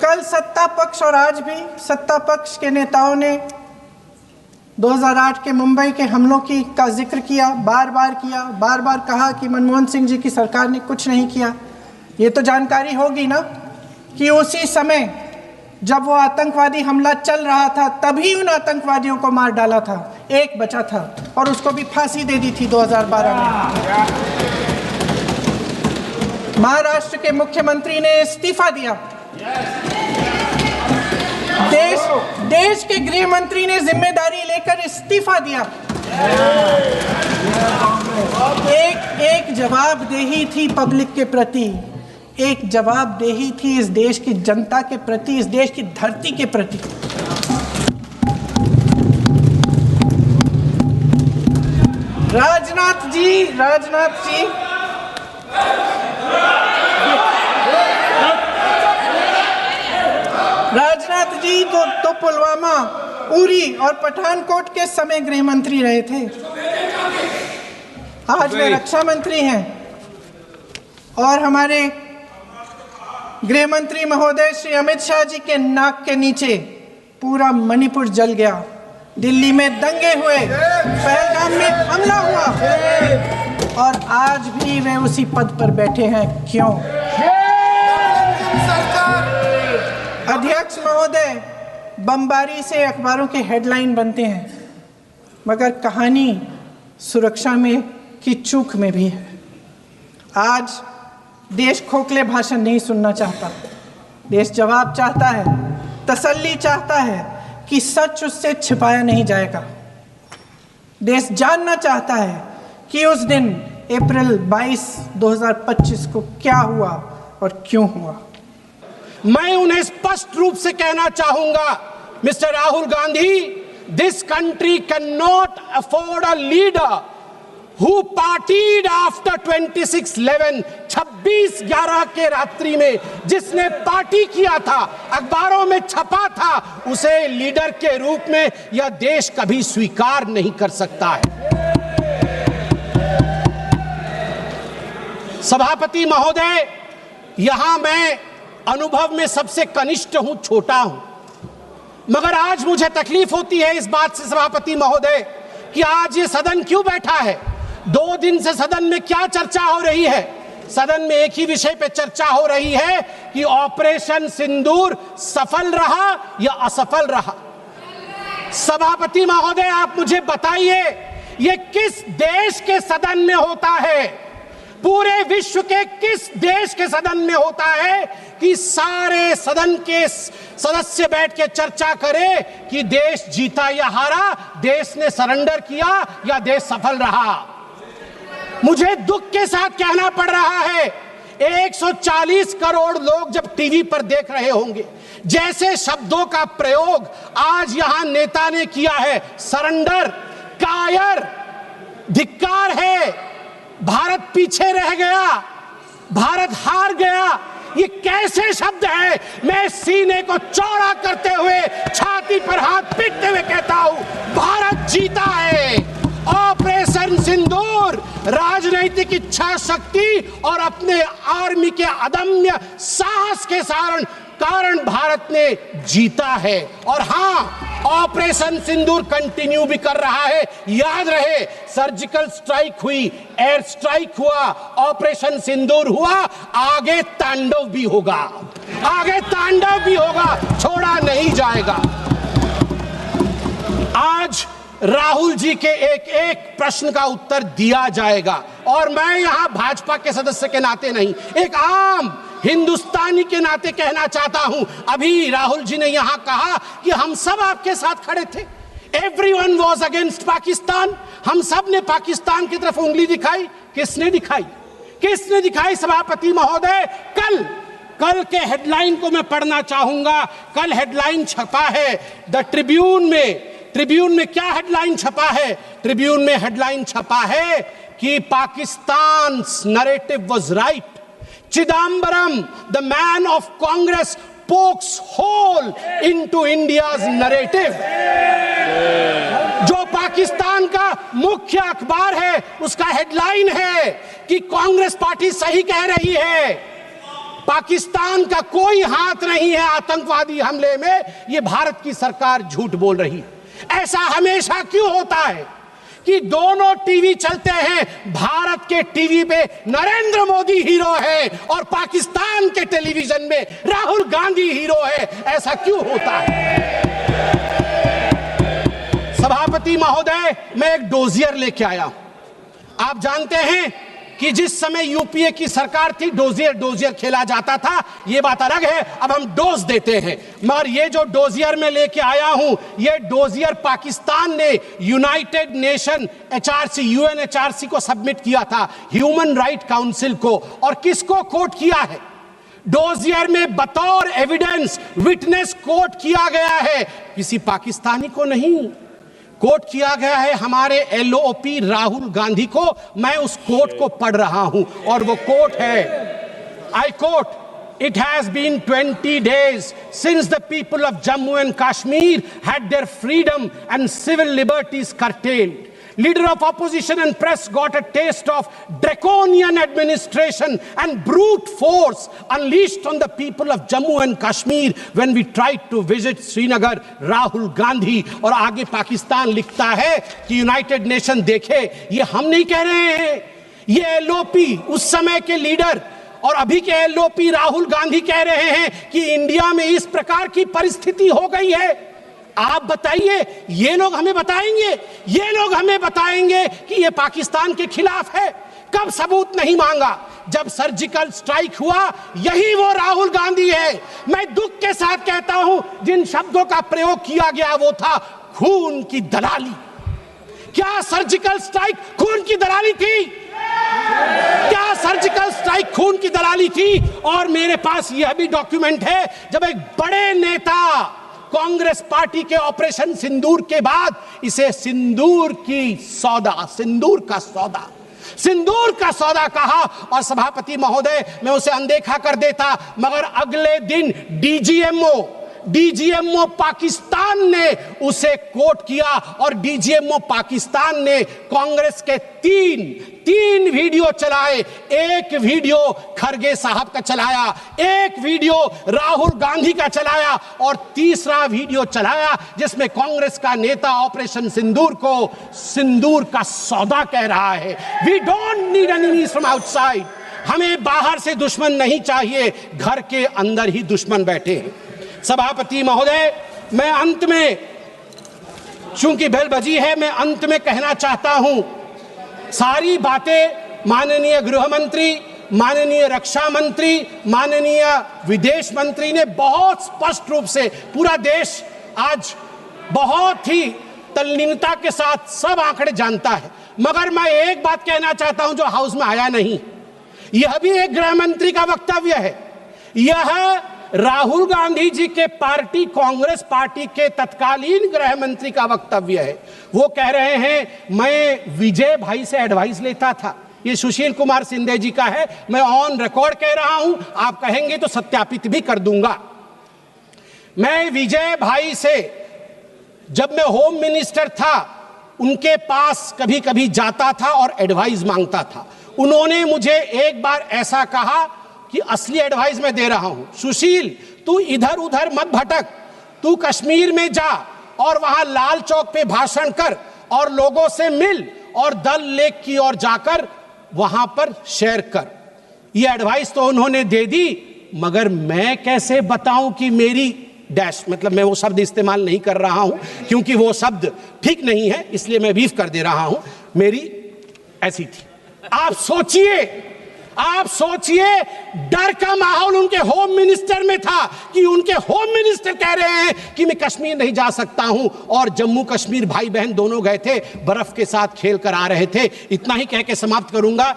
कल सत्ता पक्ष और आज भी सत्ता पक्ष के नेताओं ने 2008 के मुंबई के हमलों का जिक्र किया, बार बार कहा कि मनमोहन सिंह जी की सरकार ने कुछ नहीं किया। ये तो जानकारी होगी ना कि उसी समय जब वो आतंकवादी हमला चल रहा था तभी उन आतंकवादियों को मार डाला था, एक बचा था और उसको भी फांसी दे दी थी 2012 में। महाराष्ट्र के मुख्यमंत्री ने इस्तीफा दिया। देश के गृह मंत्री ने जिम्मेदारी लेकर इस्तीफा दिया। एक जवाबदेही थी पब्लिक के प्रति, एक जवाबदेही थी इस देश की जनता के प्रति, इस देश की धरती के प्रति। राजनाथ जी तो पुलवामा, उरी और पठानकोट के समय गृह मंत्री रहे थे। आज वे रक्षा मंत्री हैं और हमारे गृह मंत्री महोदय श्री अमित शाह जी के नाक के नीचे पूरा मणिपुर जल गया, दिल्ली में दंगे हुए, पहलगाम में हमला हुआ और आज भी वे उसी पद पर बैठे हैं। क्यों? अध्यक्ष महोदय, बमबारी से अखबारों के हेडलाइन बनते हैं, मगर कहानी सुरक्षा में की चूक में भी है। आज देश खोखले भाषण नहीं सुनना चाहता, देश जवाब चाहता है, तसल्ली चाहता है कि सच उससे छिपाया नहीं जाएगा। देश जानना चाहता है कि उस दिन अप्रैल 22, 2025 को क्या हुआ और क्यों हुआ। मैं उन्हें स्पष्ट रूप से कहना चाहूंगा, mister Rahul Gandhi, this country can not afford a leader who partied after 26/11, 26/11 के रात्रि में जिसने पार्टी किया था, अखबारों में छपा था, उसे लीडर के रूप में यह देश कभी स्वीकार नहीं कर सकता है। सभापति महोदय, यहां मैं अनुभव में सबसे कनिष्ठ हूं, छोटा हूं, मगर आज मुझे तकलीफ होती है इस बात से सभापति महोदय कि आज ये सदन क्यों बैठा है। 2 दिन से सदन में क्या चर्चा हो रही है? सदन में एक ही विषय पे चर्चा हो रही है कि ऑपरेशन सिंदूर सफल रहा या असफल रहा। सभापति महोदय, आप मुझे बताइए, ये किस देश के सदन में होता है? पूरे विश्व के किस देश के सदन में होता है कि सारे सदन के सदस्य बैठ के चर्चा करें कि देश जीता या हारा, देश ने सरेंडर किया या देश सफल रहा? मुझे दुख के साथ कहना पड़ रहा है, 140 करोड़ लोग जब टीवी पर देख रहे होंगे, जैसे शब्दों का प्रयोग आज यहां नेता ने किया है, सरेंडर, कायर, धिक्कार है, भारत पीछे रह गया, भारत हार गया, ये कैसे शब्द है? मैं सीने को चौड़ा करते हुए, छाती पर हाथ पीटते हुए कहता हूं, भारत जीता है। ऑपरेशन सिंदूर राजनीतिक इच्छा शक्ति और अपने आर्मी के अदम्य साहस के कारण भारत ने जीता है। और हां, ऑपरेशन सिंदूर कंटिन्यू भी कर रहा है। याद रहे, सर्जिकल स्ट्राइक हुई, एयर स्ट्राइक हुआ, ऑपरेशन सिंदूर हुआ, आगे तांडव भी होगा, आगे तांडव भी होगा, छोड़ा नहीं जाएगा। आज राहुल जी के एक एक प्रश्न का उत्तर दिया जाएगा और मैं यहां भाजपा के सदस्य के नाते नहीं, एक आम हिंदुस्तानी के नाते कहना चाहता हूं। अभी राहुल जी ने यहां कहा कि हम सब आपके साथ खड़े थे, एवरीवन वाज अगेंस्ट पाकिस्तान, हम सब ने पाकिस्तान की तरफ उंगली दिखाई। किसने दिखाई? किसने दिखाई सभापति महोदय? कल के हेडलाइन को मैं पढ़ना चाहूंगा। कल हेडलाइन छपा है द ट्रिब्यून में क्या हेडलाइन छपा है? ट्रिब्यून में हेडलाइन छपा है कि Pakistan narrative was right, Chidambaram the man of Congress pokes hole into India's narrative. जो पाकिस्तान का मुख्य अखबार है, उसका हेडलाइन है कि कांग्रेस पार्टी सही कह रही है, पाकिस्तान का कोई हाथ नहीं है आतंकवादी हमले में, ये भारत की सरकार झूठ बोल रही है। ऐसा हमेशा क्यों होता है कि दोनों टीवी चलते हैं, भारत के टीवी पे नरेंद्र मोदी हीरो है और पाकिस्तान के टेलीविजन में राहुल गांधी हीरो है? ऐसा क्यों होता है? सभापति महोदय, मैं एक डोजियर लेके आया हूं। आप जानते हैं कि जिस समय यूपीए की सरकार थी डोजियर खेला जाता था, ये बात अलग है, अब हम डोज देते हैं। मगर ये जो डोजियर में लेके आया हूं, ये डोजियर पाकिस्तान ने यूनाइटेड नेशन एचआरसी, यूएनएचआरसी को सबमिट किया था, ह्यूमन राइट काउंसिल को। और किसको कोट किया है? डोजियर में बतौर एविडेंस, विटनेस कोट किया गया है, किसी पाकिस्तानी को नहीं, कोट किया गया है हमारे एलओपी राहुल गांधी को। मैं उस कोट को पढ़ रहा हूं और वो कोट है, I quote, It has been 20 days since the people of Jammu and Kashmir had their freedom and civil liberties curtailed. Leader of opposition and press got a taste of draconian administration and brute force unleashed on the people of Jammu and Kashmir when we tried to visit Srinagar. Rahul Gandhi. और आगे पाकिस्तान लिखता है कि United nation देखे, ये हम नहीं कह रहे हैं, ये एलओपी उस समय के लीडर और अभी के एलओपी राहुल गांधी कह रहे हैं कि इंडिया में इस प्रकार की परिस्थिति हो गई है। आप बताइए, ये लोग हमें बताएंगे, ये लोग हमें बताएंगे कि ये पाकिस्तान के खिलाफ है? कब सबूत नहीं मांगा? जब सर्जिकल स्ट्राइक हुआ, यही वो राहुल गांधी है। मैं दुख के साथ कहता हूं, जिन शब्दों का प्रयोग किया गया वो था खून की दलाली। क्या सर्जिकल स्ट्राइक खून की दलाली थी? क्या सर्जिकल स्ट्राइक खून की दलाली थी? और मेरे पास यह भी डॉक्यूमेंट है, जब एक बड़े नेता कांग्रेस पार्टी के ऑपरेशन सिंदूर के बाद इसे सिंदूर का सौदा कहा, और सभापति महोदय मैं उसे अनदेखा कर देता, मगर अगले दिन डीजीएमओ पाकिस्तान ने उसे कोट किया और डीजीएमओ पाकिस्तान ने कांग्रेस के तीन वीडियो चलाए। एक वीडियो खरगे साहब का चलाया, एक वीडियो राहुल गांधी का चलाया और तीसरा वीडियो चलाया जिसमें कांग्रेस का नेता ऑपरेशन सिंदूर को सिंदूर का सौदा कह रहा है। We don't need enemies from outside. हमें बाहर से दुश्मन नहीं चाहिए, घर के अंदर ही दुश्मन बैठे हैं। सभापति महोदय, मैं अंत में, चूंकि बेल बजी है, मैं अंत में कहना चाहता हूं, सारी बातें माननीय गृह मंत्री, माननीय रक्षा मंत्री, माननीय विदेश मंत्री ने बहुत स्पष्ट रूप से, पूरा देश आज बहुत ही तल्लीनता के साथ सब आंकड़े जानता है। मगर मैं एक बात कहना चाहता हूं जो हाउस में आया नहीं, यह भी एक गृह मंत्री का वक्तव्य है। यह राहुल गांधी जी के पार्टी कांग्रेस पार्टी के तत्कालीन गृह मंत्री का वक्तव्य है। वो कह रहे हैं मैं विजय भाई से एडवाइस लेता था। ये सुशील कुमार सिंधे जी का है, मैं ऑन रिकॉर्ड कह रहा हूं, आप कहेंगे तो सत्यापित भी कर दूंगा। मैं विजय भाई से, जब मैं होम मिनिस्टर था, उनके पास कभी कभी जाता था और एडवाइस मांगता था। उन्होंने मुझे एक बार ऐसा कहा कि असली एडवाइस मैं दे रहा हूं, सुशील तू इधर उधर मत भटक, तू कश्मीर में जा और वहां लाल चौक पे भाषण कर और लोगों से मिल और दल लेक की ओर जाकर वहां पर शेयर कर। ये एडवाइस तो उन्होंने दे दी, मगर मैं कैसे बताऊं कि मेरी डैश, मतलब मैं वो शब्द इस्तेमाल नहीं कर रहा हूं क्योंकि वो शब्द ठीक नहीं है, इसलिए मैं बीफ कर दे रहा हूं, मेरी ऐसी थी। आप सोचिए डर का माहौल उनके होम मिनिस्टर में था कि उनके होम मिनिस्टर कह रहे हैं कि मैं कश्मीर नहीं जा सकता हूं, और जम्मू कश्मीर भाई बहन दोनों गए थे, बर्फ के साथ खेल कर आ रहे थे। इतना ही कह के समाप्त करूंगा।